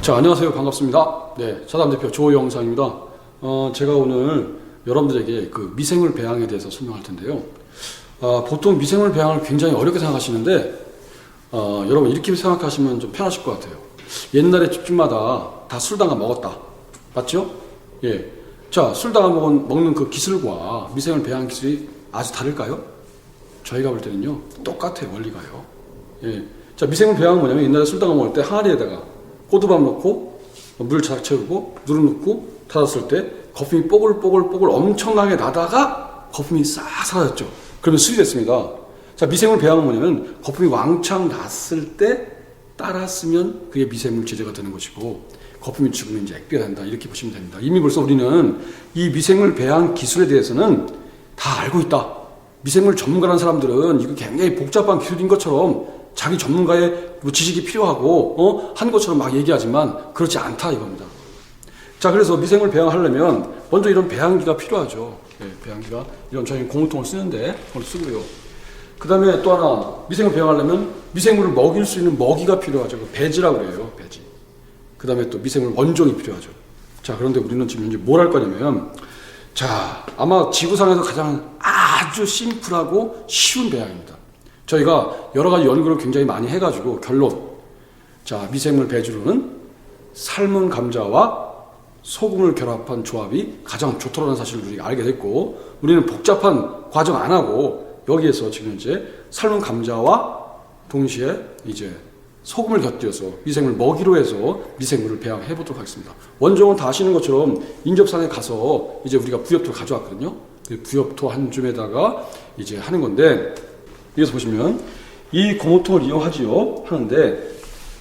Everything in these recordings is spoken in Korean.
자, 안녕하세요. 반갑습니다. 네, 차담 대표 조영상입니다. 제가 오늘 여러분들에게 그 미생물 배양에 대해서 설명할 텐데요. 보통 미생물 배양을 굉장히 어렵게 생각하시는데, 여러분 이렇게 생각하시면 좀 편하실 것 같아요. 옛날에 집집마다 다 술담가 먹었다. 맞죠? 예. 자, 술담가 먹는 그 기술과 미생물 배양 기술이 아주 다를까요? 저희가 볼 때는요, 똑같아요. 원리가요. 예. 자, 미생물 배양은 뭐냐면 옛날에 술담가 먹을 때 항아리에다가 꼬두밥 넣고 물 잘 채우고 누룩 넣고 닫았을 때 거품이 뽀글뽀글 엄청나게 나다가 거품이 싹 사라졌죠. 그러면 술이 됐습니다. 자, 미생물 배양은 뭐냐면 거품이 왕창 났을 때 따랐으면 그게 미생물 제재가 되는 것이고, 거품이 죽으면 이제 액비가 된다, 이렇게 보시면 됩니다. 이미 벌써 우리는 이 미생물 배양 기술에 대해서는 다 알고 있다. 미생물 전문가라는 사람들은 이거 굉장히 복잡한 기술인 것처럼 자기 전문가의 지식이 필요하고 한 것처럼 막 얘기하지만 그렇지 않다 이겁니다. 자, 그래서 미생물 배양하려면 먼저 이런 배양기가 필요하죠. 네, 배양기가 이런 저희 고무통을 쓰는데 그걸 쓰고요. 그 다음에 또 하나, 미생물 배양하려면 미생물을 먹일 수 있는 먹이가 필요하죠. 배지라고 그래요. 배지. 그 다음에 또 미생물 원종이 필요하죠. 자, 그런데 우리는 지금 이제 뭘 할 거냐면, 자, 아마 지구상에서 가장 아주 심플하고 쉬운 배양입니다. 저희가 여러 가지 연구를 굉장히 많이 해가지고 결론, 자, 미생물 배지로는 삶은 감자와 소금을 결합한 조합이 가장 좋다는 사실을 우리가 알게 됐고, 우리는 복잡한 과정 안 하고 여기에서 지금 이제 삶은 감자와 동시에 이제 소금을 곁들여서 미생물 먹이로 해서 미생물을 배양해 보도록 하겠습니다. 원종은 다 아시는 것처럼 인접산에 가서 이제 우리가 부엽토를 가져왔거든요. 그 부엽토 한 줌에다가 이제 하는 건데, 여기서 보시면 이 고무통을 이용하지요 하는데,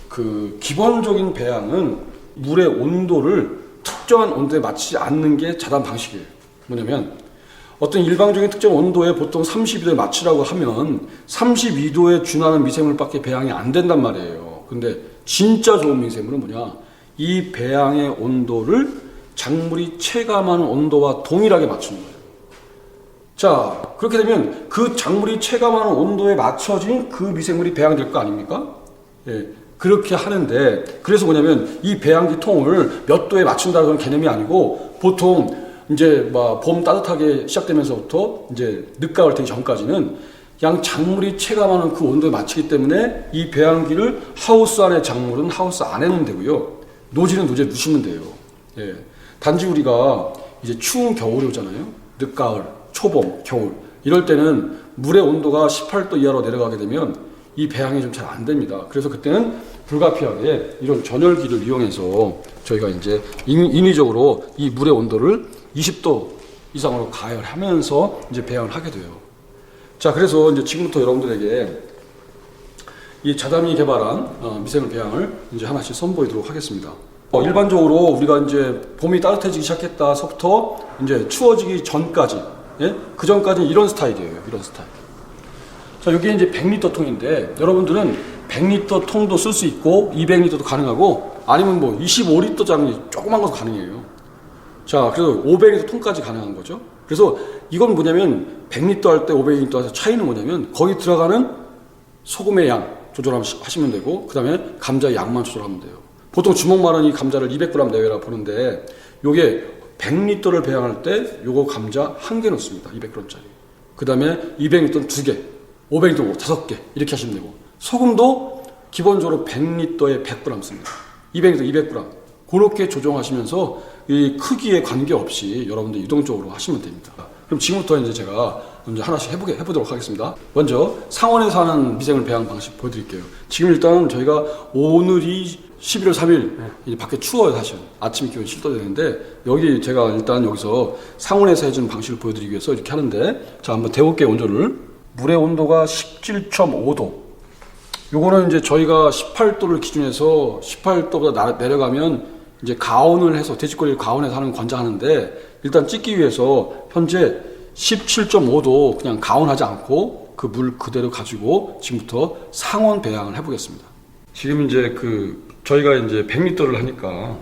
그 기본적인 배양은 물의 온도를 특정한 온도에 맞추지 않는 게 자단 방식이에요. 뭐냐면 어떤 일방적인 특정 온도에 보통 32도에 맞추라고 하면 32도에 준하는 미생물밖에 배양이 안 된단 말이에요. 근데 진짜 좋은 미생물은 뭐냐, 이 배양의 온도를 작물이 체감하는 온도와 동일하게 맞추는 거예요. 자, 그렇게 되면 그 작물이 체감하는 온도에 맞춰진 그 미생물이 배양될 거 아닙니까? 예, 그렇게 하는데, 그래서 뭐냐면 이 배양기 통을 몇 도에 맞춘다는 개념이 아니고, 보통 이제 봄 따뜻하게 시작되면서부터 이제 늦가을 되기 전까지는 그냥 작물이 체감하는 그 온도에 맞추기 때문에 이 배양기를 하우스 안에 작물은 하우스 안에 놓으면 되고요. 노지는 노지에 두시면 돼요. 예. 단지 우리가 이제 추운 겨울이 오잖아요. 늦가을, 초봄, 겨울. 이럴 때는 물의 온도가 18도 이하로 내려가게 되면 이 배양이 좀 잘 안 됩니다. 그래서 그때는 불가피하게 이런 전열기를 이용해서 저희가 이제 인위적으로 이 물의 온도를 20도 이상으로 가열하면서 이제 배양을 하게 돼요. 자, 그래서 이제 지금부터 여러분들에게 이 자담이 개발한 미생물 배양을 이제 하나씩 선보이도록 하겠습니다. 일반적으로 우리가 이제 봄이 따뜻해지기 시작했다서부터 이제 추워지기 전까지, 예? 그 전까지는 이런 스타일이에요. 이런 스타일. 자, 여기 이제 100리터 통인데, 여러분들은 100리터 통도 쓸 수 있고 200리터도 가능하고, 아니면 뭐 25리터짜리 조그만 것도 가능해요. 자, 그래서 500리터 통까지 가능한 거죠. 그래서 이건 뭐냐면 100리터 할 때 500리터 할 때 차이는 뭐냐면 거기 들어가는 소금의 양 조절하시면 되고, 그 다음에 감자의 양만 조절하면 돼요. 보통 주먹만한 이 감자를 200g 내외라 보는데, 요게 100리터를 배양할 때 요거 감자 1개 넣습니다. 200g짜리. 그 다음에 200리터는 2개, 500리터 5개 이렇게 하시면 되고, 소금도 기본적으로 100리터에 100g 씁니다. 200리터 200g. 그렇게 조정하시면서 이 크기에 관계없이 여러분들 유동적으로 하시면 됩니다. 그럼 지금부터 이제 제가 먼저 하나씩 해보도록 하겠습니다. 먼저 상온에서 하는 미생물 배양 방식 보여드릴게요. 지금 일단 저희가 오늘이 11월 3일, 이제 밖에 추워요, 사실. 아침 기온이 7도 되는데, 여기 제가 일단 여기서 상온에서 해주는 방식을 보여드리기 위해서 이렇게 하는데, 자, 한번 데워볼게요, 온도를. 물의 온도가 17.5도. 요거는 이제 저희가 18도를 기준해서 18도보다 내려가면 이제 가온을 해서, 돼지꼬리를 가온해서 하는 걸 권장하는데, 일단 찍기 위해서 현재 17.5도 그냥 가온하지 않고 그 물 그대로 가지고 지금부터 상온 배양을 해보겠습니다. 지금 이제 저희가 이제 100리터를 하니까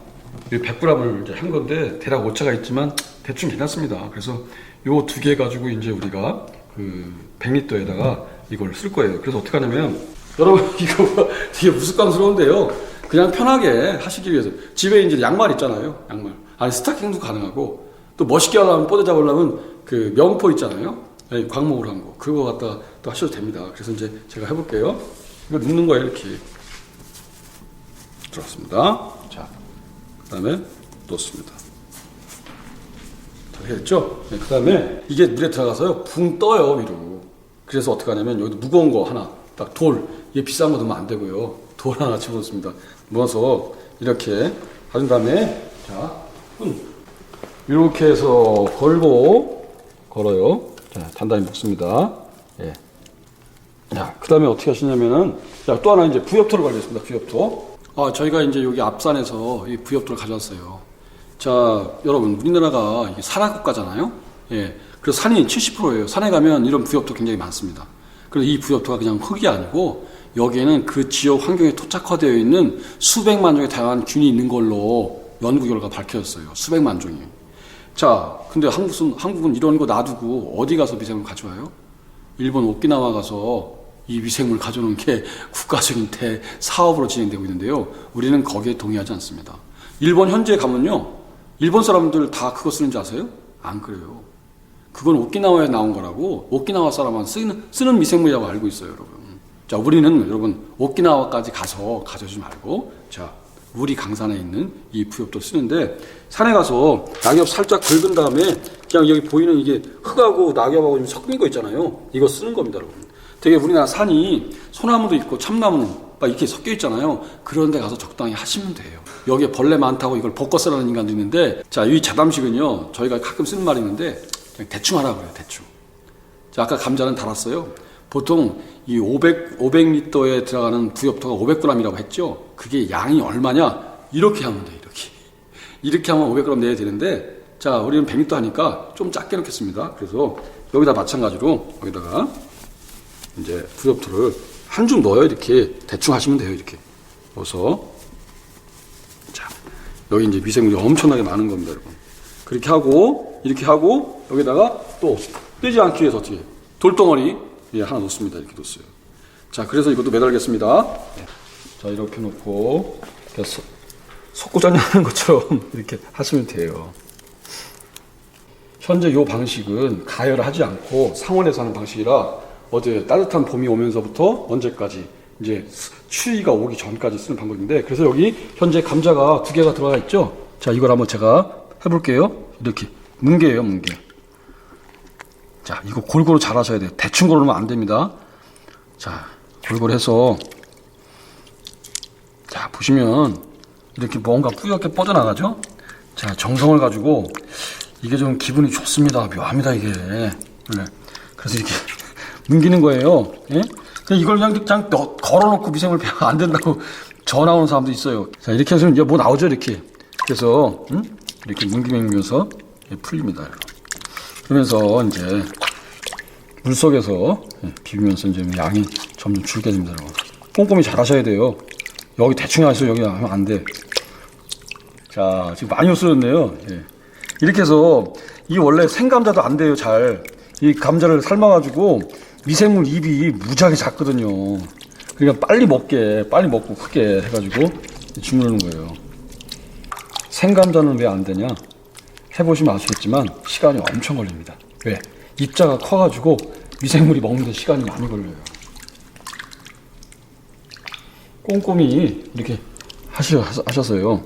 100g을 이제 한 건데 대략 오차가 있지만 대충 괜찮습니다. 그래서 요 두 개 가지고 이제 우리가 100리터에다가 이걸 쓸 거예요. 그래서 어떻게 하냐면, 여러분 이거 되게 우스꽝스러운데요. 그냥 편하게 하시기 위해서 집에 이제 양말 있잖아요. 양말. 아니 스타킹도 가능하고 또 멋있게 하려면 뽀대 잡으려면 그 명포 있잖아요. 네, 광목으로 한 거. 그거 갖다 또 하셔도 됩니다. 그래서 이제 제가 해볼게요. 이거 눕는 거예요. 이렇게. 들어갔습니다. 자, 그 다음에 놓습니다. 다 했죠? 네, 그 다음에 이게 물에 들어가서요. 붕 떠요, 위로. 그래서 어떻게 하냐면 여기 무거운 거 하나, 딱 돌. 이게 비싼 거 넣으면 안 되고요. 돌 하나 집어넣습니다. 넣어서 이렇게 하신 다음에, 자, 이렇게 해서 걸어요. 자, 단단히 묶습니다. 예. 자, 그 다음에 어떻게 하시냐면은, 자, 또 하나 이제 부엽토를 가져왔습니다. 부엽토. 저희가 이제 여기 앞산에서 이 부엽토를 가져왔어요. 자, 여러분, 우리나라가 이게 산악국가잖아요? 예. 그래서 산이 70%예요. 산에 가면 이런 부엽토 굉장히 많습니다. 그래서 이 부엽토가 그냥 흙이 아니고, 여기에는 그 지역 환경에 토착화되어 있는 수백만 종의 다양한 균이 있는 걸로 연구 결과 밝혀졌어요. 수백만 종이. 자, 근데 한국은 이런 거 놔두고 어디 가서 미생물 가져와요? 일본 오키나와 가서 이 미생물 가져오는 게 국가적인 사업으로 진행되고 있는데요. 우리는 거기에 동의하지 않습니다. 일본 현지에 가면요. 일본 사람들 다 그거 쓰는지 아세요? 안 그래요. 그건 오키나와에 나온 거라고 오키나와 사람만 쓰는 미생물이라고 알고 있어요, 여러분. 자, 우리는 여러분 오키나와까지 가서 가져오지 말고, 자, 우리 강산에 있는 이 부엽도 쓰는데, 산에 가서 낙엽 살짝 긁은 다음에 그냥 여기 보이는 이게 흙하고 낙엽하고 좀 섞인 거 있잖아요. 이거 쓰는 겁니다, 여러분. 되게 우리나라 산이 소나무도 있고 참나무 막 이렇게 섞여 있잖아요. 그런 데 가서 적당히 하시면 돼요. 여기에 벌레 많다고 이걸 벗고 쓰라는 인간도 있는데, 자, 이 자담식은요, 저희가 가끔 쓰는 말이 있는데, 그냥 대충 하라 그래요, 대충. 자, 아까 감자는 달았어요. 보통 이 500리터에 들어가는 부엽토가 500g이라고 했죠. 그게 양이 얼마냐? 이렇게 하면 돼, 이렇게. 이렇게 하면 500g 내야 되는데, 자, 우리는 100리터 하니까 좀 작게 넣겠습니다. 그래서 여기다 마찬가지로 여기다가 이제 부엽토를 한 줌 넣어요. 이렇게 대충 하시면 돼요. 이렇게 넣어서, 자, 여기 이제 미생물이 엄청나게 많은 겁니다, 여러분. 그렇게 하고 이렇게 하고 여기다가 또 뜨지 않기 위해서 어떻게 돌덩어리 하나 놓습니다. 이렇게 놓았어요. 자, 그래서 이것도 매달겠습니다. 자, 이렇게 놓고 석고장려 하는 것처럼 이렇게 하시면 돼요. 현재 이 방식은 가열을 하지 않고 상온에서 하는 방식이라 어제 따뜻한 봄이 오면서부터 언제까지 이제 추위가 오기 전까지 쓰는 방법인데, 그래서 여기 현재 감자가 2개가 들어가 있죠. 자, 이걸 한번 제가 해볼게요. 이렇게 뭉개요, 뭉개. 자, 이거 골고루 잘 하셔야 돼요. 대충 고르면 안 됩니다. 자, 골고루 해서, 자, 보시면 이렇게 뭔가 뿌옇게 뻗어나가죠? 자, 정성을 가지고 이게 좀 기분이 좋습니다. 묘합니다, 이게. 네. 그래서 이렇게 뭉기는 거예요. 예? 이걸 그냥 걸어놓고 미생물 배양 안 된다고 전화 오는 사람도 있어요. 자, 이렇게 해서 이제 뭐 나오죠, 이렇게. 그래서, 이렇게 뭉기면서 풀립니다. 그러면서 이제 물 속에서 비비면서 이제 양이 점점 줄게 됩니다. 꼼꼼히 잘 하셔야 돼요. 여기 대충 하시고 여기 하면 안 돼. 자, 지금 많이 헛쓰였네요. 예. 이렇게 해서 이 원래 생감자도 안 돼요, 잘. 이 감자를 삶아가지고 미생물 입이 무지하게 작거든요. 그러니까 빨리 먹고 크게 해가지고 주무르는 거예요. 생감자는 왜 안 되냐? 해보시면 아시겠지만 시간이 엄청 걸립니다. 왜? 입자가 커가지고 미생물이 먹는 데 시간이 많이 걸려요. 꼼꼼히 이렇게 하셨어요.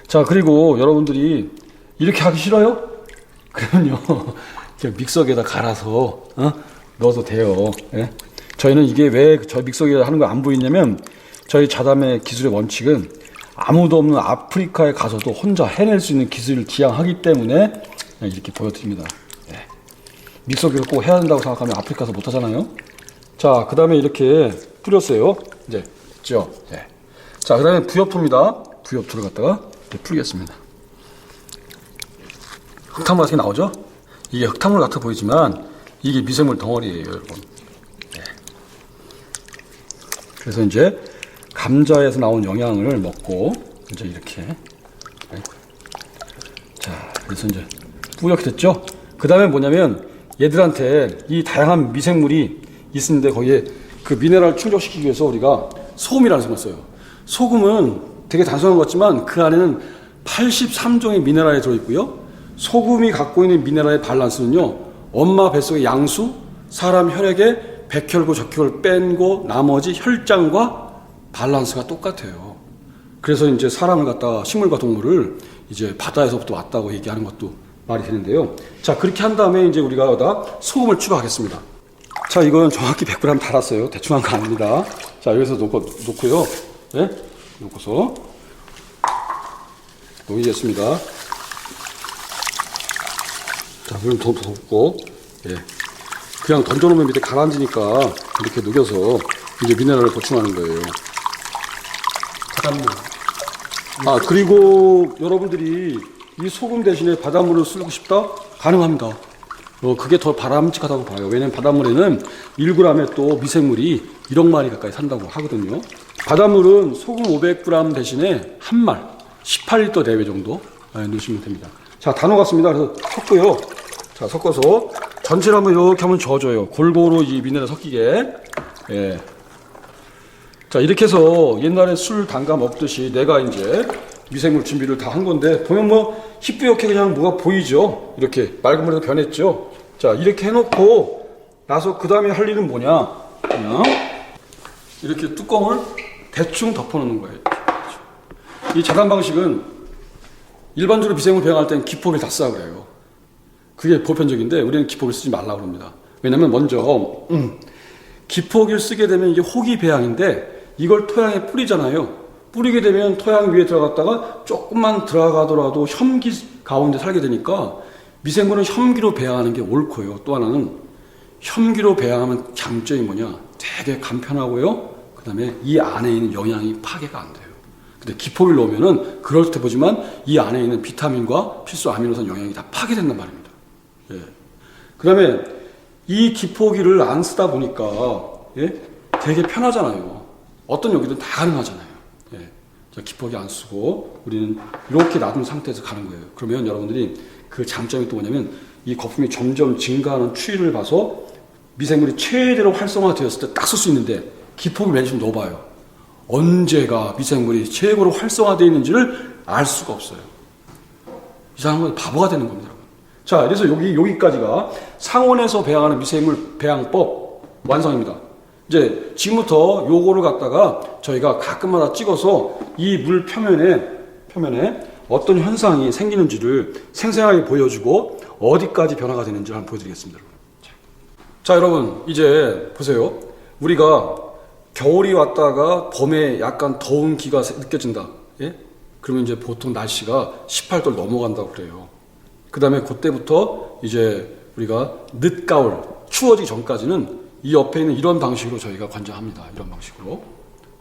자, 그리고 여러분들이 이렇게 하기 싫어요? 그러면요, 그냥 믹서기에다 갈아서 넣어도 돼요. 예? 저희는 이게 왜 저희 믹서기에 하는 거 안 보이냐면, 저희 자담의 기술의 원칙은 아무도 없는 아프리카에 가서도 혼자 해낼 수 있는 기술을 지향하기 때문에 이렇게 보여드립니다. 네. 믹서기를 꼭 해야 한다고 생각하면 아프리카에서 못하잖아요. 자, 그 다음에 이렇게 뿌렸어요. 이제 됐죠? 네. 자, 그 다음에 부엽토입니다. 부엽토를 갖다가 이렇게 풀겠습니다. 흙탕물 같은 게 나오죠? 이게 흙탕물 같아 보이지만 이게 미생물 덩어리예요, 여러분. 네. 그래서 이제 감자에서 나온 영양을 먹고 이제 이렇게, 네. 자, 그래서 이제 뿌옇게 됐죠? 그 다음에 뭐냐면 얘들한테 이 다양한 미생물이 있는데 거기에 그 미네랄 충족시키기 위해서 우리가 소금이라는 것을 써요. 소금은 되게 단순한 것 같지만 그 안에는 83종의 미네랄이 들어있고요. 소금이 갖고 있는 미네랄의 밸런스는요, 엄마 뱃속의 양수, 사람 혈액의 백혈구, 적혈을 뺀고 나머지 혈장과 밸런스가 똑같아요. 그래서 이제 사람을 갖다가 식물과 동물을 이제 바다에서부터 왔다고 얘기하는 것도 말이 되는데요. 자, 그렇게 한 다음에 이제 우리가 여기다 소금을 추가하겠습니다. 자, 이건 정확히 100g 달았어요. 대충 한 거 아닙니다. 자, 여기서 놓고요. 네? 놓고서 녹이겠습니다. 자, 물 더 붓고, 예. 그냥 던져놓으면 밑에 가라앉으니까 이렇게 녹여서 이제 미네랄을 보충하는 거예요. 바닷물. 아, 그리고 여러분들이 이 소금 대신에 바닷물을 쓰고 싶다? 가능합니다. 그게 더 바람직하다고 봐요. 왜냐면 바닷물에는 1g에 또 미생물이 1억 마리 가까이 산다고 하거든요. 바닷물은 소금 500g 대신에 한 말, 18리터 내외 정도 넣으시면 됩니다. 자, 다 녹았습니다. 그래서 섞고요. 자, 섞어서 전체를 한번 이렇게 한번 저어줘요. 골고루 이 미네랄 섞이게. 예. 자, 이렇게 해서 옛날에 술 담가 먹듯이 내가 이제 미생물 준비를 다 한 건데, 보면 뭐 희뿌옇게 그냥 뭐가 보이죠? 이렇게 맑은 물에도 변했죠? 자, 이렇게 해놓고 나서 그 다음에 할 일은 뭐냐? 그냥 이렇게 뚜껑을 대충 덮어놓는 거예요. 이 자단 방식은 일반적으로 미생물 배양할 때는 기포기를 다 쓰라고 해요. 그게 보편적인데 우리는 기포기를 쓰지 말라고 합니다. 왜냐면 먼저 기포기를 쓰게 되면 이게 호기 배양인데 이걸 토양에 뿌리잖아요. 뿌리게 되면 토양 위에 들어갔다가 조금만 들어가더라도 혐기 가운데 살게 되니까 미생물은 혐기로 배양하는 게 옳고요. 또 하나는 혐기로 배양하면 장점이 뭐냐? 되게 간편하고요. 그 다음에 이 안에 있는 영양이 파괴가 안 돼요. 근데 기포기를 넣으면은 그럴 때 보지만 이 안에 있는 비타민과 필수 아미노산 영양이 다 파괴된단 말입니다. 예. 그 다음에 이 기포기를 안 쓰다 보니까 예? 되게 편하잖아요. 어떤 요기든 다 가능하잖아요. 예. 자, 기포기 안 쓰고 우리는 이렇게 놔둔 상태에서 가는 거예요. 그러면 여러분들이 그 장점이 또 뭐냐면 이 거품이 점점 증가하는 추이를 봐서 미생물이 최대로 활성화되었을 때 딱 쓸 수 있는데 기포기를 매일 좀 넣어봐요. 언제가 미생물이 최고로 활성화되어 있는지를 알 수가 없어요. 이상한 건 바보가 되는 겁니다. 자, 그래서 여기까지가 상온에서 배양하는 미생물 배양법 완성입니다. 이제 지금부터 요거를 갖다가 저희가 가끔마다 찍어서 이 물 표면에 어떤 현상이 생기는지를 생생하게 보여주고 어디까지 변화가 되는지 한번 보여드리겠습니다. 자, 여러분 이제 보세요. 우리가 겨울이 왔다가 봄에 약간 더운 기가 느껴진다. 예? 그러면 이제 보통 날씨가 18도를 넘어간다고 그래요. 그 다음에 그때부터 이제 우리가 늦가을, 추워지기 전까지는 이 옆에 있는 이런 방식으로 저희가 관장합니다. 이런 방식으로.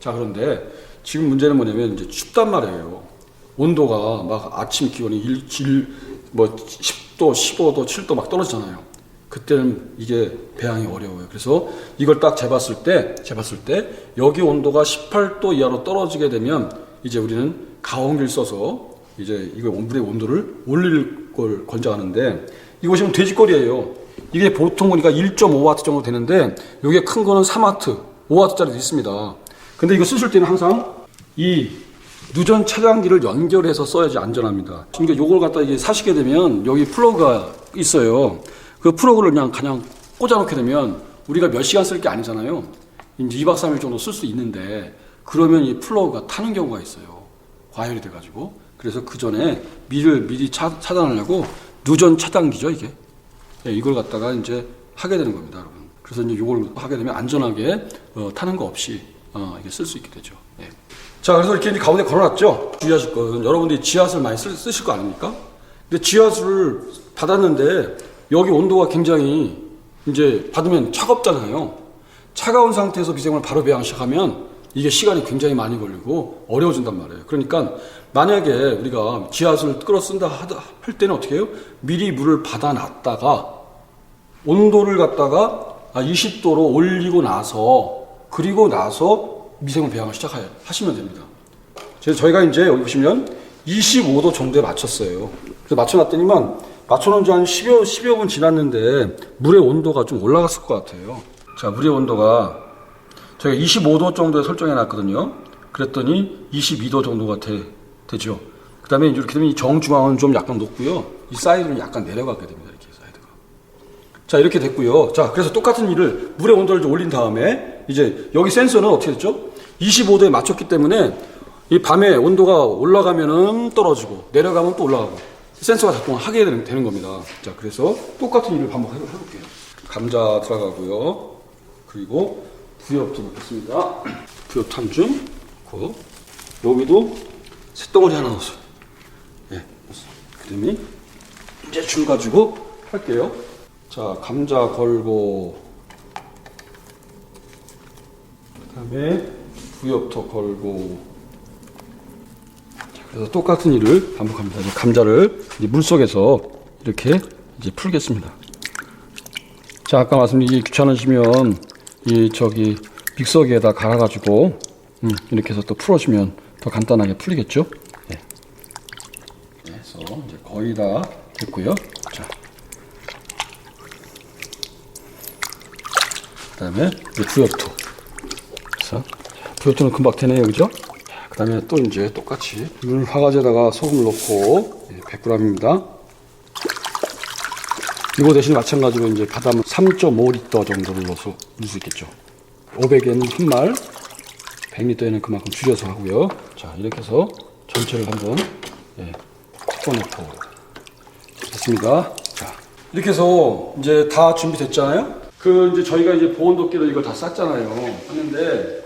자, 그런데 지금 문제는 뭐냐면 이제 춥단 말이에요. 온도가 막 아침 기온이 10도, 15도, 7도 막 떨어지잖아요. 그때는 이게 배양이 어려워요. 그래서 이걸 딱 재봤을 때 여기 온도가 18도 이하로 떨어지게 되면 이제 우리는 가온기를 써서 이제 이거 물의 온도를 올릴 걸 권장하는데, 이거 보시면 돼지거리예요. 이게 보통 보니까 1.5W 정도 되는데 여기에 큰 거는 3W, 5W짜리도 있습니다. 근데 이거 쓰실 때는 항상 이 누전 차단기를 연결해서 써야지 안전합니다. 그러니까 요걸 갖다 이게 사시게 되면 여기 플러그가 있어요. 그 플러그를 그냥 꽂아놓게 되면 우리가 몇 시간 쓸 게 아니잖아요. 이제 2박 3일 정도 쓸 수 있는데 그러면 이 플러그가 타는 경우가 있어요. 과열이 돼가지고. 그래서 그 전에 미리 차단하려고 누전 차단기죠, 이게. 예, 이걸 갖다가 이제 하게 되는 겁니다, 여러분. 그래서 이제 이걸 하게 되면 안전하게 타는 거 없이 이게 쓸 수 있게 되죠. 예. 자, 그래서 이렇게 이제 가운데 걸어놨죠. 주의하실 것은 여러분들이 지하수를 많이 쓰실 거 아닙니까? 근데 지하수를 받았는데 여기 온도가 굉장히 이제 받으면 차갑잖아요. 차가운 상태에서 미생물을 바로 배양 시작하면 이게 시간이 굉장히 많이 걸리고 어려워진단 말이에요. 그러니까 만약에 우리가 지하수를 끌어 쓴다 할 때는 어떻게 해요? 미리 물을 받아놨다가 온도를 갖다가 20도로 올리고 나서 그리고 나서 미생물 배양을 시작하시면 됩니다. 저희가 이제 여기 보시면 25도 정도에 맞췄어요. 그래서 맞춰놨더니만 맞춰놓은 지 한 10여 분 지났는데 물의 온도가 좀 올라갔을 것 같아요. 자, 물의 온도가 제가 25도 정도에 설정해 놨거든요. 그랬더니 22도 정도가 되죠. 그 다음에 이렇게 되면 이 정중앙은 좀 약간 높고요. 이 사이드는 약간 내려가게 됩니다. 이렇게 사이드가. 자, 이렇게 됐고요. 자, 그래서 똑같은 일을 물의 온도를 좀 올린 다음에 이제 여기 센서는 어떻게 됐죠? 25도에 맞췄기 때문에 이 밤에 온도가 올라가면은 떨어지고 내려가면 또 올라가고 센서가 작동하게 되는 겁니다. 자, 그래서 똑같은 일을 반복해볼게요. 감자 들어가고요. 그리고 부엽도 넣겠습니다. 부엽 한 줌 넣고 여기도 쇳덩어리 하나 넣었어요. 네, 그 다음에 이제 줄 가지고 할게요. 자, 감자 걸고 그 다음에 부엽도 걸고. 자, 그래서 똑같은 일을 반복합니다. 이제 감자를 이제 물속에서 이렇게 이제 풀겠습니다. 자, 아까 말씀드린 귀찮으시면 이 믹서기에다 갈아가지고 이렇게 해서 또 풀어주면 더 간단하게 풀리겠죠? 네. 그래서 이제 거의 다 됐고요. 자, 그다음에 이제 부엽토. 그래서 부엽토는 금방 되네요, 그죠? 그다음에 또 이제 똑같이 물 화가지에다가 소금을 넣고 100g입니다. 이거 대신 마찬가지로 이제 바다물 3.5리터 정도를 넣어서 넣을 수 있겠죠. 500에는 한 말, 100리터에는 그만큼 줄여서 하고요. 자, 이렇게 해서 전체를 한번 섞어놓고 됐습니다. 자, 이렇게 해서 이제 다 준비됐잖아요. 이제 저희가 이제 보온도끼로 이걸 다 쌌잖아요. 했는데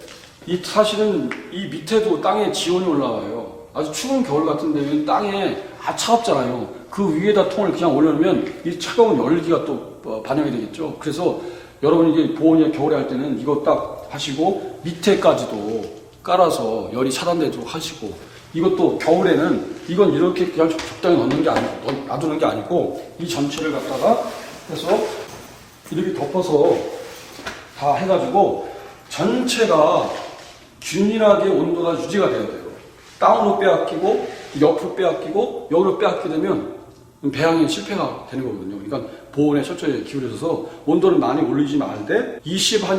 사실은 이 밑에도 땅에 지온이 올라와요. 아주 추운 겨울 같은 데는 땅에 차갑잖아요. 그 위에다 통을 그냥 올려놓으면 이 차가운 열기가 또 반영이 되겠죠. 그래서 여러분 이게 보온이 겨울에 할 때는 이거 딱 하시고 밑에까지도 깔아서 열이 차단되도록 하시고, 이것도 겨울에는 이건 이렇게 그냥 적당히 놔두는 게 아니고 이 전체를 갖다가 해서 이렇게 덮어서 다 해가지고 전체가 균일하게 온도가 유지가 돼야 돼요. 다운으로 빼앗기고 옆으로 빼앗기고 여기로 빼앗게 되면 배양이 실패가 되는 거거든요. 그러니까 보온에 철저히 기울여져서 온도를 많이 올리지 말되 한 2,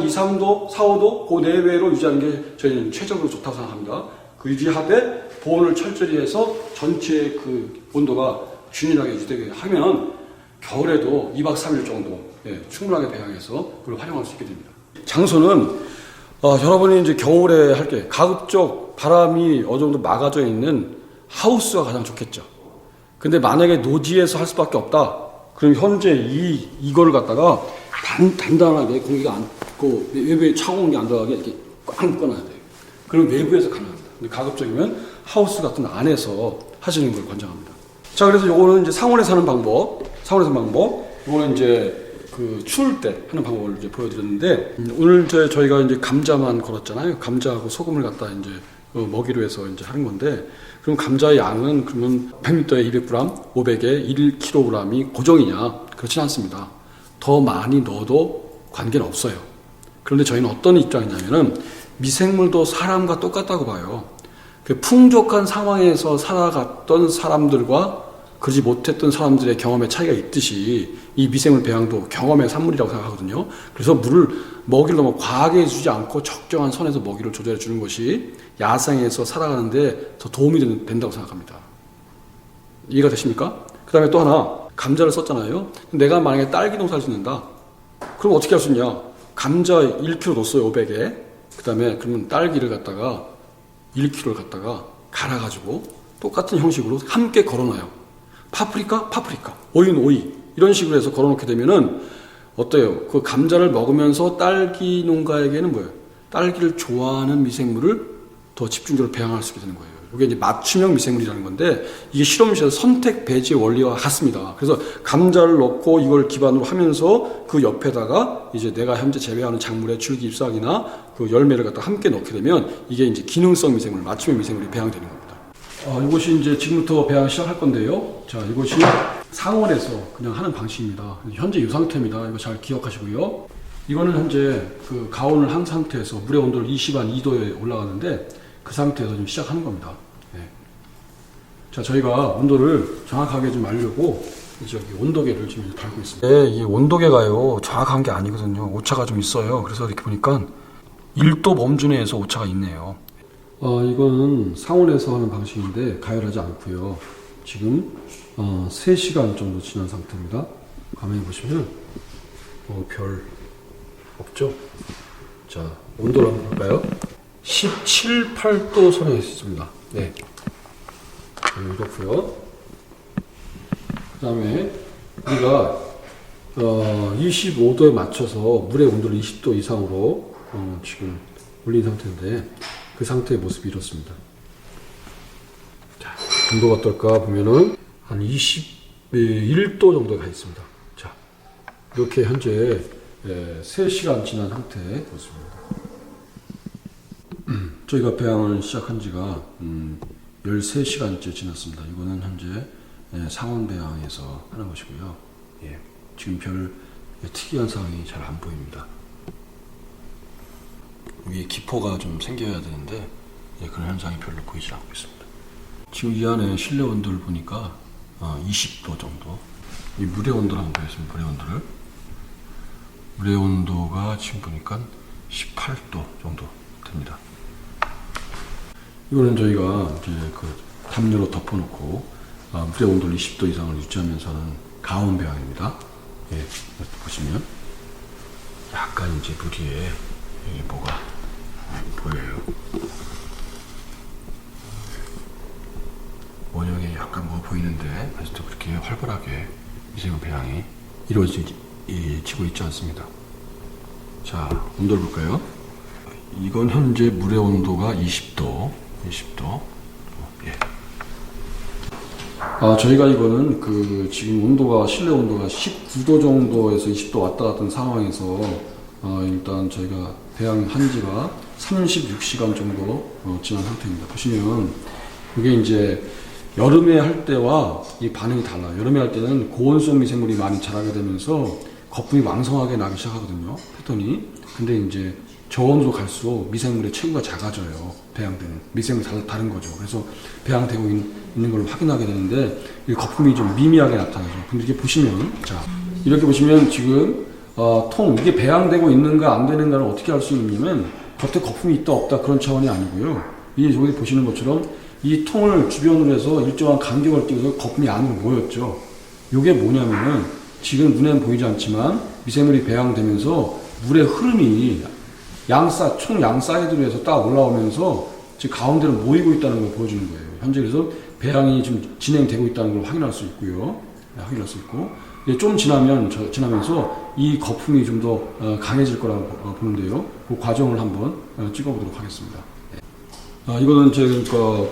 3도, 4, 5도 그 내외로 유지하는 게 저희는 최적으로 좋다고 생각합니다. 그 유지하되 보온을 철저히 해서 전체의 그 온도가 균일하게 유지되게 하면 겨울에도 2박 3일 정도 충분하게 배양해서 그걸 활용할 수 있게 됩니다. 장소는 여러분이 이제 겨울에 할 때 가급적 바람이 어느 정도 막아져 있는 하우스가 가장 좋겠죠. 근데 만약에 노지에서 할 수밖에 없다. 그럼 현재 이거를 갖다가 단단하게 공기가 외부에 차가운 게 안 들어가게 이렇게 꽉 묶어놔야 돼요. 그럼 외부에서 가능합니다. 근데 가급적이면 하우스 같은 안에서 하시는 걸 권장합니다. 자, 그래서 요거는 이제 상온에서 하는 방법. 요거는 이제 추울 때 하는 방법을 이제 보여드렸는데, 오늘 저희가 이제 감자만 걸었잖아요. 감자하고 소금을 갖다 이제 먹이로 해서 이제 하는 건데, 그럼 감자의 양은 그러면 100m에 200g, 500에 1kg이 고정이냐? 그렇진 않습니다. 더 많이 넣어도 관계는 없어요. 그런데 저희는 어떤 입장이냐면은 미생물도 사람과 똑같다고 봐요. 그 풍족한 상황에서 살아갔던 사람들과 그러지 못했던 사람들의 경험의 차이가 있듯이 이 미생물 배양도 경험의 산물이라고 생각하거든요. 그래서 먹이를 너무 과하게 주지 않고 적정한 선에서 먹이를 조절해 주는 것이 야생에서 살아가는데 더 도움이 된다고 생각합니다. 이해가 되십니까? 그 다음에 또 하나, 감자를 썼잖아요. 내가 만약에 딸기 농사를 짓는다. 그럼 어떻게 할 수 있냐? 감자 1kg 넣었어요, 500에. 그 다음에 그러면 딸기를 갖다가 1kg를 갖다가 갈아가지고 똑같은 형식으로 함께 걸어놔요. 파프리카, 오이 이런 식으로 해서 걸어놓게 되면은 어때요? 그 감자를 먹으면서 딸기 농가에게는 뭐예요? 딸기를 좋아하는 미생물을 더 집중적으로 배양할 수 있게 되는 거예요. 이게 이제 맞춤형 미생물이라는 건데, 이게 실험실에서 선택 배제의 원리와 같습니다. 그래서 감자를 넣고 이걸 기반으로 하면서 그 옆에다가 이제 내가 현재 재배하는 작물의 줄기 잎사귀나 그 열매를 갖다 함께 넣게 되면 이게 이제 기능성 미생물, 맞춤형 미생물이 배양되는 겁니다. 이것이 이제 지금부터 배양 시작할 건데요. 자, 이것이 상온에서 그냥 하는 방식입니다. 현재 이 상태입니다. 이거 잘 기억하시고요. 이거는 현재 그 가온을 한 상태에서 물의 온도를 22도에 올라가는데 그 상태에서 지금 시작하는 겁니다. 네. 자, 저희가 온도를 정확하게 좀 알려고 저기 온도계를 지금 달고 있습니다. 네, 이 온도계가요 정확한 게 아니거든요. 오차가 좀 있어요. 그래서 이렇게 보니까 1도 범주 내에서 오차가 있네요. 이거는 상온에서 하는 방식인데 가열하지 않고요. 지금 3시간 정도 지난 상태입니다. 화면에 보시면 별 없죠? 자, 온도를 한번 볼까요? 17, 8도 선에 있습니다. 네. 이렇고요. 그 다음에 우리가 25도에 맞춰서 물의 온도를 20도 이상으로 지금 올린 상태인데 그 상태의 모습이 이렇습니다. 자, 온도가 어떨까 보면은 한 21도 정도에 가 있습니다. 자, 이렇게 현재 3시간 지난 상태의 모습입니다. 저희가 배양을 시작한 지가 13시간째 지났습니다. 이거는 현재 상온 배양에서 하는 것이고요. 예, 지금 별 특이한 사항이 잘 안 보입니다. 위에 기포가 좀 생겨야 되는데 그런 현상이 별로 보이지 않고 있습니다. 지금 이 안에 실내 온도를 보니까 20도 정도. 이 물의 온도를 한번 보겠습니다. 물의 온도가 지금 보니까 18도 정도 됩니다. 이거는 저희가 이제 그 담요로 덮어놓고 물의 온도를 20도 이상을 유지하면서 하는 가온 배양입니다. 예, 보시면 약간 이제 물 위에 뭐가 보여요. 원형에 약간 뭐 보이는데 아직도 그렇게 활발하게 미세먼 배양이 이루어지고 있지 않습니다. 자, 온도를 볼까요? 이건 현재 물의 온도가 20도. 예. 저희가 이거는 지금 온도가 실내 온도가 19도 정도에서 20도 왔다 갔던 상황에서 일단 저희가 배양한 지가 36시간 정도 지난 상태입니다. 보시면 이게 이제 여름에 할 때와 이 반응이 달라요. 여름에 할 때는 고온성 미생물이 많이 자라게 되면서 거품이 왕성하게 나기 시작하거든요. 패턴이. 근데 이제 저온으로 갈수록 미생물의 체구가 작아져요. 배양되는. 미생물이 다른 거죠. 그래서 배양되고 있는 걸 확인하게 되는데 이 거품이 좀 미미하게 나타나죠. 근데 이렇게 보시면, 자, 이렇게 보시면 지금 이게 배양되고 있는가 안 되는가를 어떻게 알 수 있냐면 겉에 거품이 있다 없다 그런 차원이 아니고요. 여기 보시는 것처럼 이 통을 주변으로 해서 일정한 간격을 띄워서 거품이 안으로 모였죠. 이게 뭐냐면은 지금 눈에는 보이지 않지만 미생물이 배양되면서 물의 흐름이 총 양 사이드로 해서 딱 올라오면서 지금 가운데로 모이고 있다는 걸 보여주는 거예요. 현재 그래서 배양이 지금 진행되고 있다는 걸 확인할 수 있고요. 확인할 수 있고. 좀 지나면서 이 거품이 좀 더 강해질 거라고 보는데요. 그 과정을 한번 찍어보도록 하겠습니다. 이거는 제가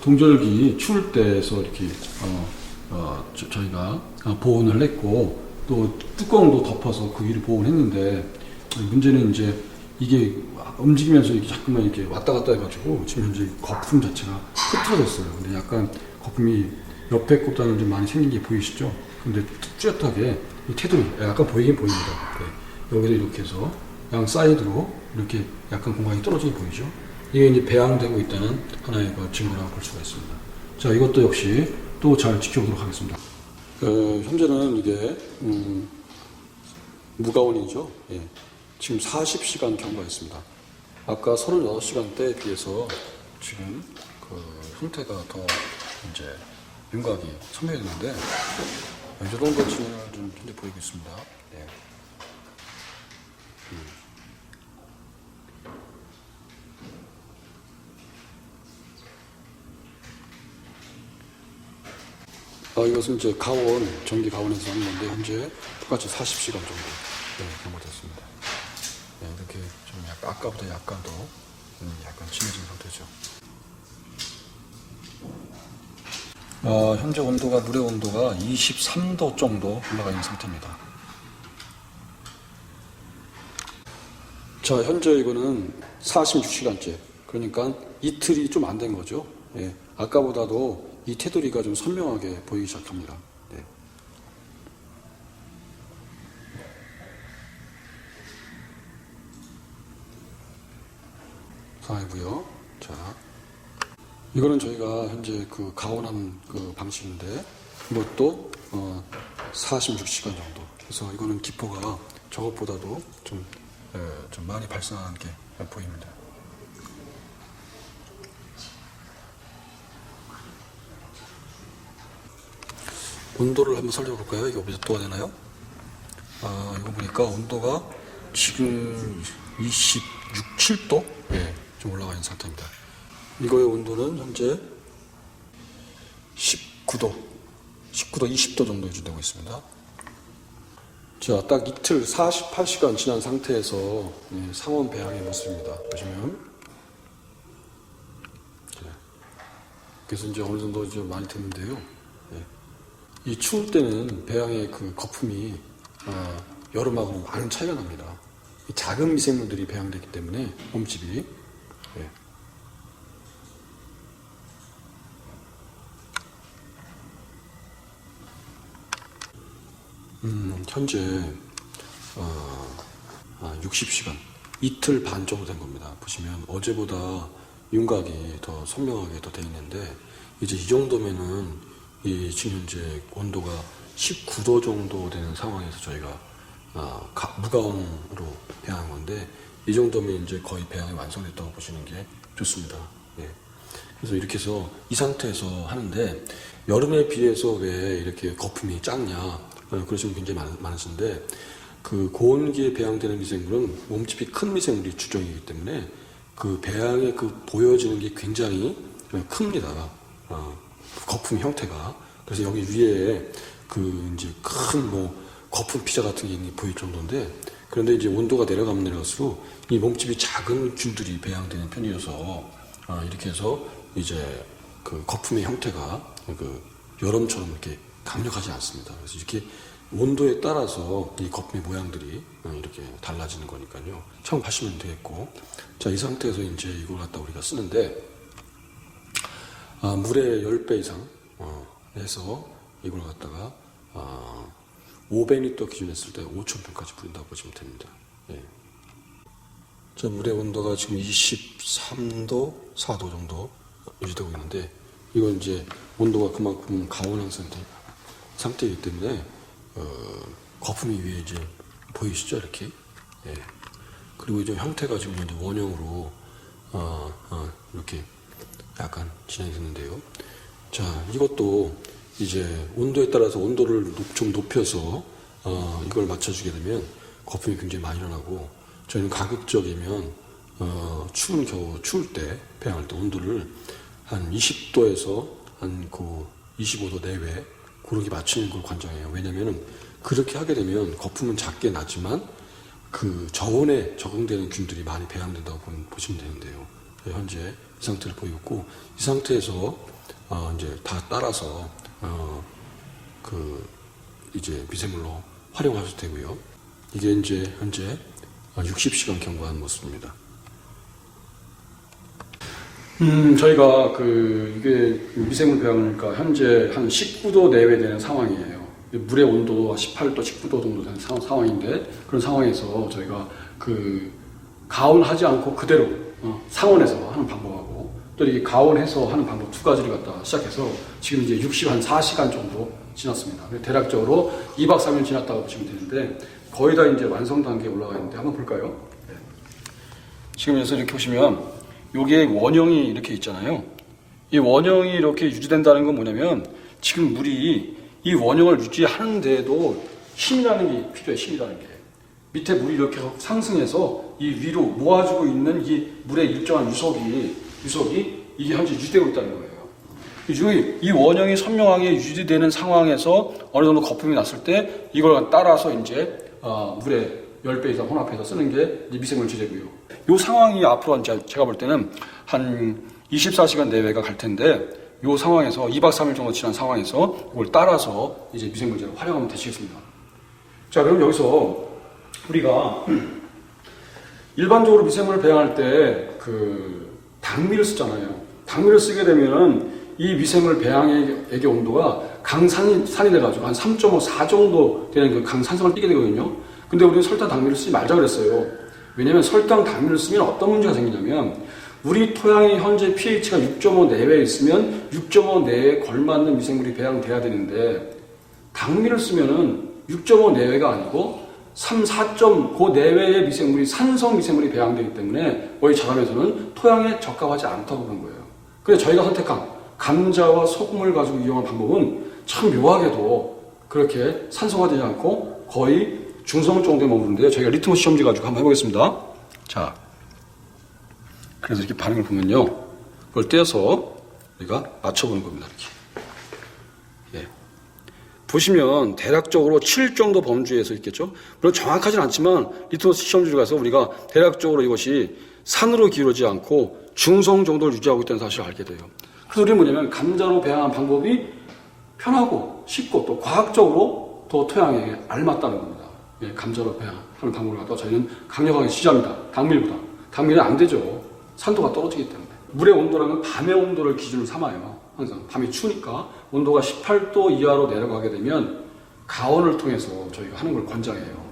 동절기 추울 때에서 이렇게 저희가 보온을 했고 또 뚜껑도 덮어서 그 위를 보온했는데 문제는 이제 이게 움직이면서 이렇게 자꾸만 이렇게 왔다 갔다 해가지고 지금 현재 거품 자체가 흐트러졌어요. 근데 약간 거품이 옆에 것보다는 좀 많이 생긴 게 보이시죠? 근데 뚜렷하게 이 테두리 약간 보이긴 보입니다. 네. 여기도 이렇게 해서 양 사이드로 이렇게 약간 공간이 떨어지게 보이죠? 이게 이제 배양되고 있다는 하나의 증거라고 볼 수가 있습니다. 자, 이것도 역시 또 잘 지켜보도록 하겠습니다. 현재는 이게 무가온이죠. 예. 지금 40시간 경과했습니다. 아까 36시간대에 비해서 지금 형태가 더 이제 윤곽이 선명해졌는데 이 정도 진행을 좀 현재 보이고 있습니다. 네. 이것은 이제 전기 가온에서 하는 건데 현재 똑같이 40시간 정도 경과됐습니다. 네, 이렇게 좀 약간 아까보다 약간 더 약간 진해진 상태죠. 현재 물의 온도가 23도 정도 올라가 있는 상태입니다. 자, 현재 이거는 46시간째. 그러니까 이틀이 좀 안 된 거죠. 예, 아까보다도 이 테두리가 좀 선명하게 보이기 시작합니다. 네. 상하고요. 자, 이거는 저희가 현재 가온한 방식인데 이것도 46시간 정도. 그래서 이거는 기포가 저것보다도 좀 많이 발생하는 게 보입니다. 온도를 한번 살려볼까요? 이게 몇 도가 되나요? 이거 보니까 온도가 지금 26, 7도? 예, 좀 올라가 있는 상태입니다. 이거의 온도는 현재 19도, 20도 정도 유지되고 있습니다. 자, 딱 이틀 48시간 지난 상태에서 상온 배양의 모습입니다. 보시면. 그래서 이제 어느 정도 이제 많이 됐는데요. 이 추울 때는 배양의 그 거품이 여름하고는 많은 차이가 납니다. 작은 미생물들이 배양되기 때문에 몸집이 현재 60시간 이틀 반 정도 된 겁니다. 보시면 어제보다 윤곽이 더 선명하게 더 돼 있는데 이제 이 정도면은 지금 현재 온도가 19도 정도 되는 상황에서 저희가 무가온으로 배양한 건데 이 정도면 이제 거의 배양이 완성됐다고 보시는 게 좋습니다. 예. 그래서 이렇게 해서 이 상태에서 하는데 여름에 비해서 왜 이렇게 거품이 작냐 그러시는 분이 굉장히 많으신데 그 고온기에 배양되는 미생물은 몸집이 큰 미생물이 주종이기 때문에 그 배양에 그 보여지는 게 굉장히 큽니다. 거품 형태가. 그래서 여기 위에 그 이제 큰 거품 피자 같은 게 보일 정도인데 그런데 이제 온도가 내려가면 내려갈수록 이 몸집이 작은 균들이 배양되는 편이어서 이렇게 해서 이제 그 거품의 형태가 그 여름처럼 이렇게 강력하지 않습니다. 그래서 이렇게 온도에 따라서 이 거품의 모양들이 이렇게 달라지는 거니까요. 참고하시면 되겠고. 자, 이 상태에서 이제 이걸 갖다 우리가 쓰는데, 물의 10배 이상, 해서 이걸 갖다가, 500리터 기준 했을 때 5,000평까지 뿌린다고 보시면 됩니다. 예. 자, 물의 온도가 지금 23도, 4도 정도 유지되고 있는데, 이건 이제 온도가 그만큼 가온한 상태이기 때문에 거품이 위에 이제 보이시죠 이렇게. 예. 그리고 이제 형태가 지금 이제 원형으로 이렇게 약간 진행이 됐는데요. 자, 이것도 이제 온도에 따라서 온도를 좀 높여서 이걸 맞춰주게 되면 거품이 굉장히 많이 일어나고 저희는 가급적이면 추울 때 배양할 때 온도를 한 20도에서 한 25도 내외 그렇게 맞추는 걸 관장해요. 왜냐면은 그렇게 하게 되면 거품은 작게 나지만 그 저온에 적응되는 균들이 많이 배양된다고 보시면 되는데요. 현재 이 상태를 보이고 이 상태에서 이제 다 따라서 이제 미생물로 활용하셔도 되고요. 이게 이제 현재 60시간 경과한 모습입니다. 저희가 이게 미생물 배양이니까 현재 한 19도 내외 되는 상황이에요. 물의 온도가 18도, 19도 정도 되는 상황인데 그런 상황에서 저희가 가온하지 않고 그대로 상온에서 하는 방법하고 또 이렇게 가온해서 하는 방법 두 가지를 갖다 시작해서 지금 이제 4시간 정도 지났습니다. 대략적으로 2박 3일 지났다고 보시면 되는데 거의 다 이제 완성 단계에 올라가 있는데 한번 볼까요? 지금 여기서 이렇게 보시면 요게 원형이 이렇게 있잖아요. 이 원형이 이렇게 유지된다는 건 뭐냐면 지금 물이 이 원형을 유지하는데도 힘이라는 게 필요해. 힘이라는 게 밑에 물이 이렇게 상승해서 이 위로 모아주고 있는 이 물의 일정한 유속이 이게 현재 유지되고 있다는 거예요. 이 원형이 선명하게 유지되는 상황에서 어느 정도 거품이 났을 때 이걸 따라서 이제 물에 10배 이상 혼합해서 쓰는 게 이제 미생물 제재고요. 이 상황이 앞으로 제가 볼 때는 한 24시간 내외가 갈 텐데 이 상황에서 2박 3일 정도 지난 상황에서 이걸 따라서 이제 미생물제를 활용하면 되시겠습니다. 자, 그럼 여기서 우리가 일반적으로 미생물을 배양할 때 당미를 쓰잖아요. 당미를 쓰게 되면은 이 미생물 배양액의 온도가 강산이 돼가지고 한 3.5, 4 정도 되는 그 강산성을 띠게 되거든요. 근데 우리는 설탕 당미를 쓰지 말자 그랬어요. 왜냐면 설탕 당미를 쓰면 어떤 문제가 생기냐면 우리 토양이 현재 pH가 6.5 내외에 있으면 6.5 내에 걸맞는 미생물이 배양돼야 되는데 당미를 쓰면은 6.5 내외가 아니고 3, 4점 그 내외의 미생물이 산성 미생물이 배양되기 때문에 거의 자람에서는 토양에 적합하지 않다고 보는 거예요. 그래서 저희가 선택한 감자와 소금을 가지고 이용한 방법은 참 묘하게도 그렇게 산성화되지 않고 거의 중성 정도에 머무르는데요. 저희가 리트머스 시험지 가지고 한번 해보겠습니다. 자, 그래서 이렇게 반응을 보면요, 그걸 떼어서 우리가 맞춰보는 겁니다. 이렇게. 예. 보시면 대략적으로 7 정도 범주에서 있겠죠. 물론 정확하진 않지만 리트머스 시험지를 가서 우리가 대략적으로 이것이 산으로 기울어지지 않고 중성 정도를 유지하고 있다는 사실을 알게 돼요. 그래서 우리는 뭐냐면 감자로 배양한 방법이 편하고 쉽고 또 과학적으로 더 토양에 알맞다는 겁니다. 예, 감자로 배양하는 방법을 갖다가 저희는 강력하게 지지합니다. 당밀보다. 당밀은 안 되죠. 산도가 떨어지기 때문에. 물의 온도라는 밤의 온도를 기준으로 삼아요. 항상 밤이 추우니까 온도가 18도 이하로 내려가게 되면 가온을 통해서 저희가 하는 걸 권장해요.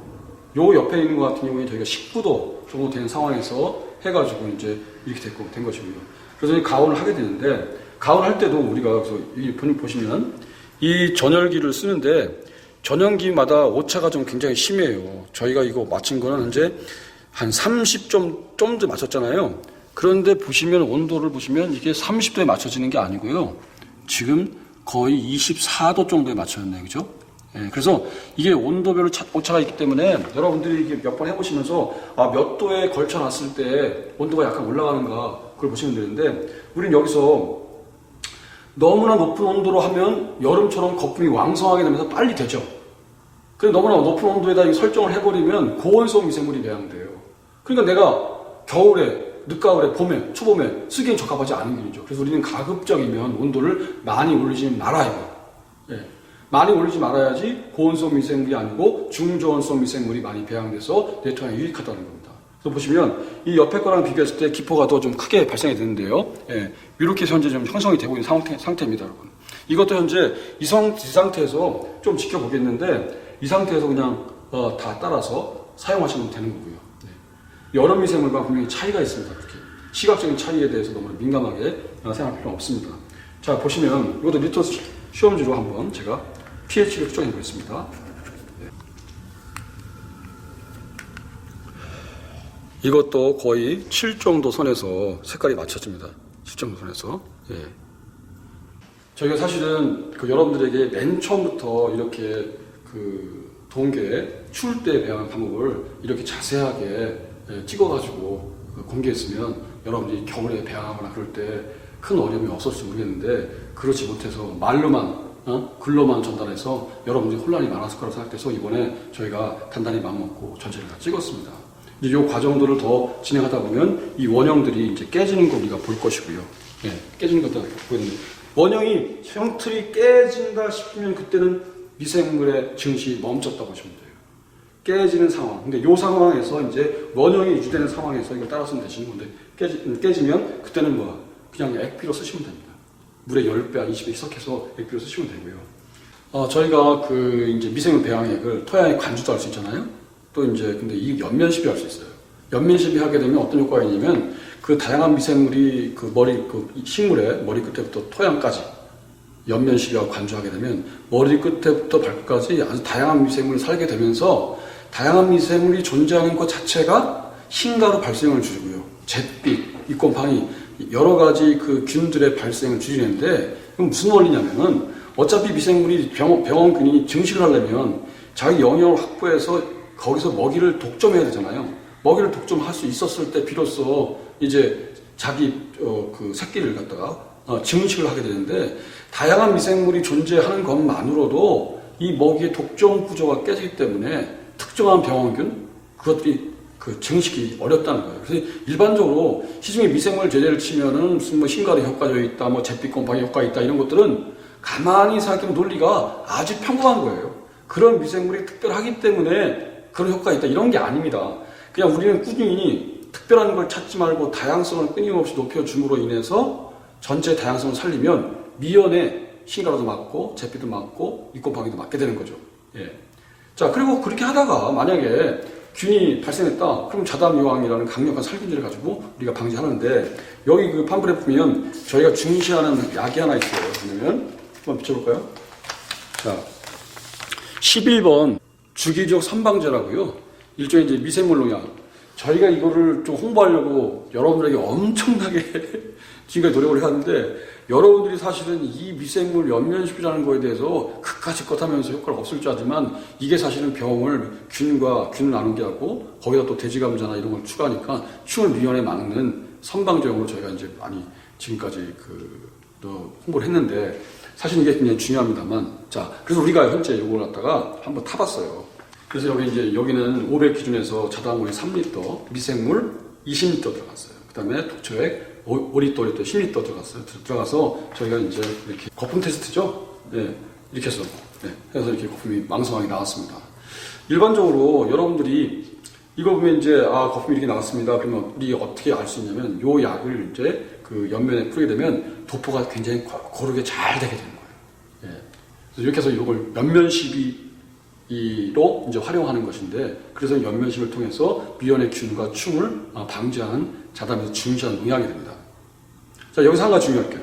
요 옆에 있는 것 같은 경우에 저희가 19도 정도 되는 상황에서 해가지고 이제 이렇게 된 것이고요. 그래서 이 가온을 하게 되는데, 가온을 할 때도 우리가 그래서 이 보시면 이 전열기를 쓰는데 전열기마다 오차가 좀 굉장히 심해요. 저희가 이거 맞춘 거는 현재 한 30점 좀 맞췄잖아요. 그런데 보시면 온도를 보시면 이게 30도에 맞춰지는 게 아니고요. 지금 거의 24도 정도에 맞춰졌네요. 그죠? 예, 그래서 이게 온도별로 오차가 있기 때문에 여러분들이 이게 몇 번 해보시면서 몇 도에 걸쳐 놨을 때 온도가 약간 올라가는가 그걸 보시면 되는데, 우리는 여기서 너무나 높은 온도로 하면 여름처럼 거품이 왕성하게 되면서 빨리 되죠. 근데 너무나 높은 온도에다 설정을 해버리면 고온성 미생물이 배양돼요. 그러니까 내가 겨울에, 늦가을에, 봄에, 초봄에 쓰기엔 적합하지 않은 길이죠. 그래서 우리는 가급적이면 온도를 많이 올리지 말아야 돼요. 예. 많이 올리지 말아야지 고온성 미생물이 아니고 중저온성 미생물이 많이 배양돼서 내 토양에 유익하다는 겁니다. 그래서 보시면 이 옆에 거랑 비교했을 때 기포가 더 좀 크게 발생이 되는데요. 예. 이렇게 해서 현재 좀 형성이 되고 있는 상태입니다, 여러분. 이것도 현재 이 상태에서 좀 지켜보겠는데, 이 상태에서 그냥 다 따라서 사용하시면 되는 거고요. 네. 여러 미생물과 분명히 차이가 있습니다. 그렇게 시각적인 차이에 대해서 너무 민감하게 생각할 필요는 없습니다. 자, 보시면 이것도 리트머스 시험지로 한번 제가 pH를 측정해 보겠습니다. 네. 이것도 거의 7 정도 선에서 색깔이 맞춰집니다. 7 정도 선에서. 예. 저희가 사실은 여러분들에게 맨 처음부터 이렇게 동계 추울 때 배양하는 방법을 이렇게 자세하게 찍어가지고 공개했으면 여러분들이 겨울에 배양하거나 그럴 때 큰 어려움이 없었을지 모르겠는데, 그렇지 못해서 말로만 글로만 전달해서 여러분들이 혼란이 많았을 거라고 생각돼서 이번에 저희가 단단히 마음먹고 전체를 다 찍었습니다. 이제 이 과정들을 더 진행하다 보면 이 원형들이 이제 깨지는 거 우리가 볼 것이고요. 예, 깨지는 것도 보이는데, 원형이 형틀이 깨진다 싶으면 그때는 미생물의 증시 멈췄다고 보시면 돼요. 깨지는 상황. 근데 이 상황에서 이제 원형이 유지되는 상황에서 이걸 따라서는 되시는 건데, 깨지면 그때는 그냥 액비로 쓰시면 됩니다. 물의 10배, 20배 희석해서 액비로 쓰시면 되고요. 저희가 이제 미생물 배양액을 토양에 관주도 할 수 있잖아요. 또 이제 근데 이 연면 시비 할 수 있어요. 연면 시비 하게 되면 어떤 효과가 있냐면 다양한 미생물이 식물의 머리 끝에부터 토양까지 연면 시비하고 관주하게 되면 머리 끝에부터 발끝까지 아주 다양한 미생물이 살게 되면서 다양한 미생물이 존재하는 것 자체가 흰가루 발생을 줄이고요. 잿빛, 이곰팡이 여러 가지 균들의 발생을 줄이는데, 그럼 무슨 원리냐면은 어차피 미생물이 병원균이 증식을 하려면 자기 영역을 확보해서 거기서 먹이를 독점해야 되잖아요. 먹이를 독점할 수 있었을 때 비로소 이제 자기 새끼를 갖다가 증식을 하게 되는데, 다양한 미생물이 존재하는 것만으로도 이 먹이의 독점 구조가 깨지기 때문에 특정한 병원균 그것들이 증식이 어렵다는 거예요. 그래서 일반적으로 시중에 미생물 제재를 치면은 무슨 흰가루 효과가 있다, 잿빛 곰팡이 효과가 있다, 이런 것들은 가만히 생각해보면 논리가 아주 평범한 거예요. 그런 미생물이 특별하기 때문에 그런 효과가 있다, 이런 게 아닙니다. 그냥 우리는 꾸준히 특별한 걸 찾지 말고 다양성을 끊임없이 높여줌으로 인해서 전체 다양성을 살리면 미연에 흰가루도 맞고 잿빛도 맞고 이곰팡이도 맞게 되는 거죠. 예. 자, 그리고 그렇게 하다가 만약에 균이 발생했다. 그럼 자담유황이라는 강력한 살균제를 가지고 우리가 방지하는데, 여기 팜플렛 보면 저희가 중시하는 약이 하나 있어요. 그러면 한번 비춰볼까요? 자, 11번 주기적 선방제라고요. 일종의 이제 미생물 농약. 저희가 이거를 좀 홍보하려고 여러분들에게 엄청나게 지금까지 노력을 해왔는데, 여러분들이 사실은 이 미생물 연면십이라는 거에 대해서 그까짓 하면서 효과가 없을 줄 알지만, 이게 사실은 병을 균을 나누게 하고 거기다 또 돼지감자나 이런 걸 추가하니까 충을 미연에 막는 선방제용으로 저희가 이제 많이 지금까지 또 홍보를 했는데, 사실 이게 굉장히 중요합니다만, 자, 그래서 우리가 현재 이걸 갖다가 한번 타봤어요. 그래서 여기는 500 기준에서 자담오일 3리터, 미생물 20리터 들어갔어요. 그 다음에 독초액 5리터, 10리터 들어갔어요. 들어가서 저희가 이제 이렇게 거품 테스트죠? 네, 이렇게 해서, 네, 해서 이렇게 거품이 망성하게 나왔습니다. 일반적으로 여러분들이 이거 보면 이제, 거품이 이렇게 나왔습니다. 그러면 우리 어떻게 알 수 있냐면, 요 약을 이제 그 옆면에 뿌리게 되면 도포가 굉장히 고르게 잘 되게 되는 거예요. 예. 그래서 이렇게 해서 이걸 옆면시비로 이제 활용하는 것인데, 그래서 옆면십을 통해서 미연의 균과 충을 방지하는 자담에서 중시하는 농약이 됩니다. 자, 여기서 한 가지 중요할 게.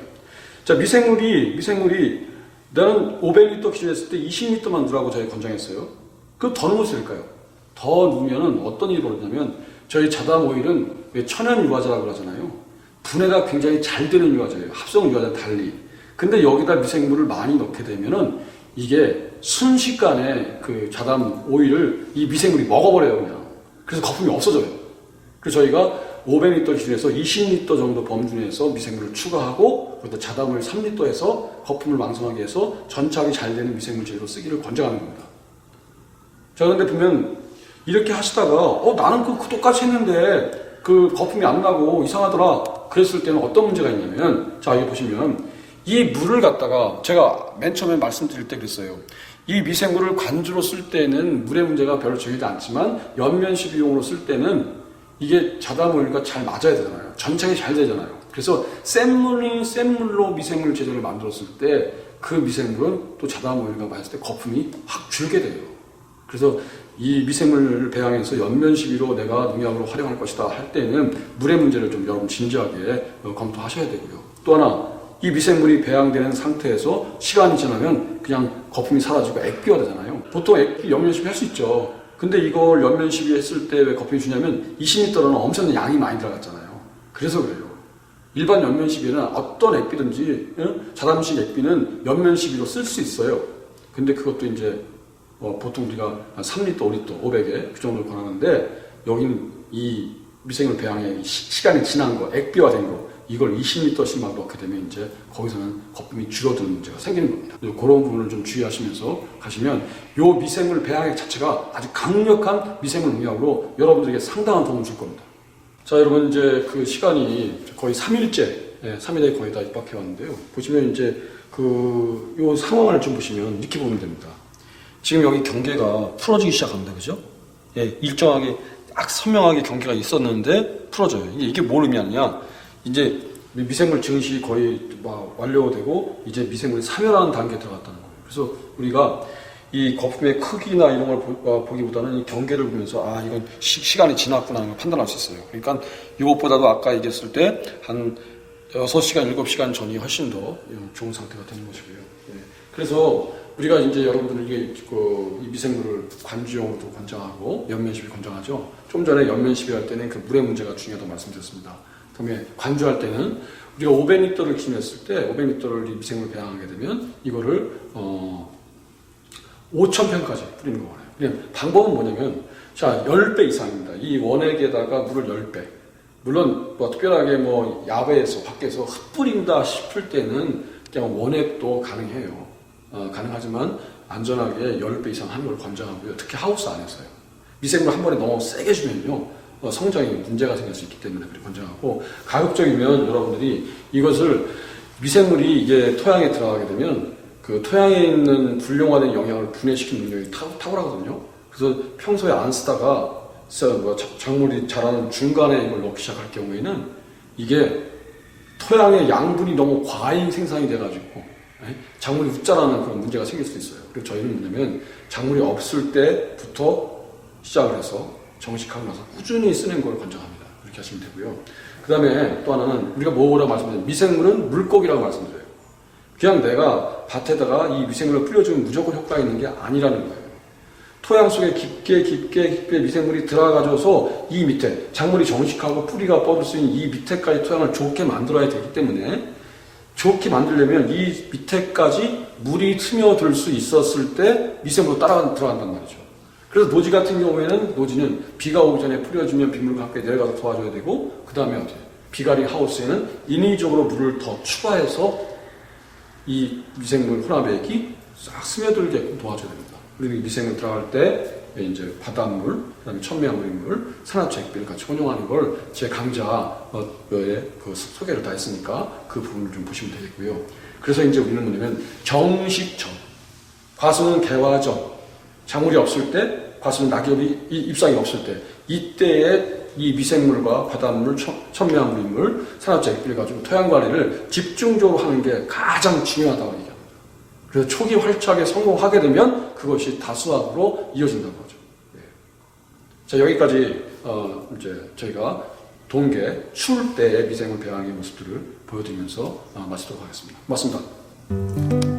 자, 미생물이 나는 500리터 기준했을 때 20리터만 넣으라고 저희 권장했어요. 그럼 더 넣으면 될까요? 더 넣으면 어떤 일이 벌어지냐면, 저희 자담 오일은 왜 천연 유화제라고 그러잖아요. 분해가 굉장히 잘 되는 유화제예요. 합성 유화제와 달리. 근데 여기다 미생물을 많이 넣게 되면은 이게 순식간에 그 자담 오일을 이 미생물이 먹어버려요, 그냥. 그래서 거품이 없어져요. 그래서 저희가 500리터 기준에서 20리터 정도 범준에서 미생물을 추가하고, 그리고 자담 오일 3리터에서 거품을 왕성하게 해서 전착이 잘 되는 미생물 재료로 쓰기를 권장하는 겁니다. 자, 그런데 보면 이렇게 하시다가 나는 그 똑같이 했는데 그 거품이 안 나고 이상하더라. 그랬을 때는 어떤 문제가 있냐면, 자, 여기 보시면 이 물을 갖다가 제가 맨 처음에 말씀드릴 때 그랬어요. 이 미생물을 관주로 쓸 때는 물의 문제가 별로 중요하지 않지만, 연면시비용으로 쓸 때는 이게 자담 오일과 잘 맞아야 되잖아요. 전착이 잘 되잖아요. 그래서 센 물로 미생물 제조를 만들었을 때 그 미생물은 또 자담 오일과 맞았을 때 거품이 확 줄게 돼요. 그래서 이 미생물을 배양해서 연면시비로 내가 농약으로 활용할 것이다 할 때는 물의 문제를 좀 여러분 진지하게 검토하셔야 되고요. 또 하나, 이 미생물이 배양되는 상태에서 시간이 지나면 그냥 거품이 사라지고 액비화 되잖아요. 보통 액비 연면시비 할 수 있죠. 근데 이걸 연면시비 했을 때 왜 거품이 주냐면 20리터로는 엄청난 양이 많이 들어갔잖아요. 그래서 그래요. 일반 연면시비는 어떤 액비든지 자담식 액비는 연면시비로 쓸 수 있어요. 근데 그것도 이제 보통 우리가 3리터, 5리터, 500에 그 정도를 권하는데, 여기는 이 미생물 배양에 시간이 지난 거, 액비화된 거, 이걸 20리터씩 막 넣게 되면 이제 거기서는 거품이 줄어드는 문제가 생기는 겁니다. 그런 부분을 좀 주의하시면서 가시면 요 미생물 배양액 자체가 아주 강력한 미생물 농약으로 여러분들에게 상당한 도움을 줄 겁니다. 자, 여러분 이제 그 시간이 거의 3일째, 3일에 거의 다 입박해 왔는데요. 보시면 이제 요 상황을 좀 보시면 이렇게 보면 됩니다. 지금 여기 경계가 풀어지기 시작합니다. 그죠? 예, 일정하게 딱 선명하게 경계가 있었는데 풀어져요. 이게 뭘 의미하느냐? 이제 미생물 증식이 거의 완료되고 이제 미생물이 사멸하는 단계에 들어갔다는 거예요. 그래서 우리가 이 거품의 크기나 이런 걸 보기보다는 이 경계를 보면서 이건 시간이 지났구나 하는 걸 판단할 수 있어요. 그러니까 이것보다도 아까 얘기했을 때 한 6시간, 7시간 전이 훨씬 더 좋은 상태가 되는 것이고요. 예. 그래서 우리가 이제 여러분들에게 이 미생물을 관주용으로도 권장하고 연면시비 권장하죠. 좀 전에 연면시비 할 때는 그 물의 문제가 중요하다고 말씀드렸습니다. 그다음에 관주할 때는 우리가 500리터를 기준했을 때 500리터를 이 미생물 배양하게 되면 이거를 5,000평까지 뿌리는 거예요. 그냥 방법은 뭐냐면, 자, 10배 이상입니다. 이 원액에다가 물을 10배. 물론 특별하게 야외에서 밖에서 흩뿌린다 싶을 때는 그냥 원액도 가능해요. 가능하지만 안전하게 10배 이상 하는 걸 권장하고요. 특히 하우스 안에서요. 미생물 한 번에 너무 세게 주면요, 성장에 문제가 생길 수 있기 때문에 그렇게 권장하고, 가급적이면 여러분들이 이것을 미생물이 이게 토양에 들어가게 되면 그 토양에 있는 불용화된 영양을 분해시키는 능력이 탁월하거든요. 그래서 평소에 안 쓰다가 작물이 자라는 중간에 이걸 넣기 시작할 경우에는 이게 토양의 양분이 너무 과잉 생산이 돼가지고 작물이 웃자라는 그런 문제가 생길 수 있어요. 그래서 저희는 뭐냐면 작물이 없을 때부터 시작을 해서 정식하고 나서 꾸준히 쓰는 걸 권장합니다. 그렇게 하시면 되고요. 그 다음에 또 하나는 우리가 뭐라고 말씀드려요? 미생물은 물고기라고 말씀드려요. 그냥 내가 밭에다가 이 미생물을 뿌려주면 무조건 효과가 있는 게 아니라는 거예요. 토양 속에 깊게 미생물이 들어가줘서 이 밑에 작물이 정식하고 뿌리가 뻗을 수 있는 이 밑에까지 토양을 좋게 만들어야 되기 때문에 좋게 만들려면 이 밑에까지 물이 스며들 수 있었을 때 미생물로 들어간단 말이죠. 그래서 노지 같은 경우에는 노지는 비가 오기 전에 뿌려주면 빗물과 함께 내려가서 도와줘야 되고 그 다음에 어떻게 비가리 하우스에는 인위적으로 물을 더 추가해서 이 미생물 혼합액이 싹 스며들게끔 도와줘야 됩니다. 그리고 미생물 들어갈 때 이제 바닷물, 그다음에 천매화물인물, 산화초 액비를 같이 혼용하는 걸 제 강좌에 그 소개를 다 했으니까 그 부분을 좀 보시면 되겠고요. 그래서 이제 우리는 뭐냐면 정식점, 과수는 개화점, 작물이 없을 때, 과수는 낙엽이 잎상이 없을 때, 이때에 이 미생물과 바닷물, 천매화물인물, 산화초 액비를 가지고 토양 관리를 집중적으로 하는 게 가장 중요하다고 얘기합니다. 그래서 초기 활착에 성공하게 되면 그것이 다수학으로 이어진다고 하죠. 예. 자, 여기까지 이제 저희가 동계 추울 때의 미생물 배양의 모습들을 보여드리면서 마치도록 하겠습니다. 고맙습니다.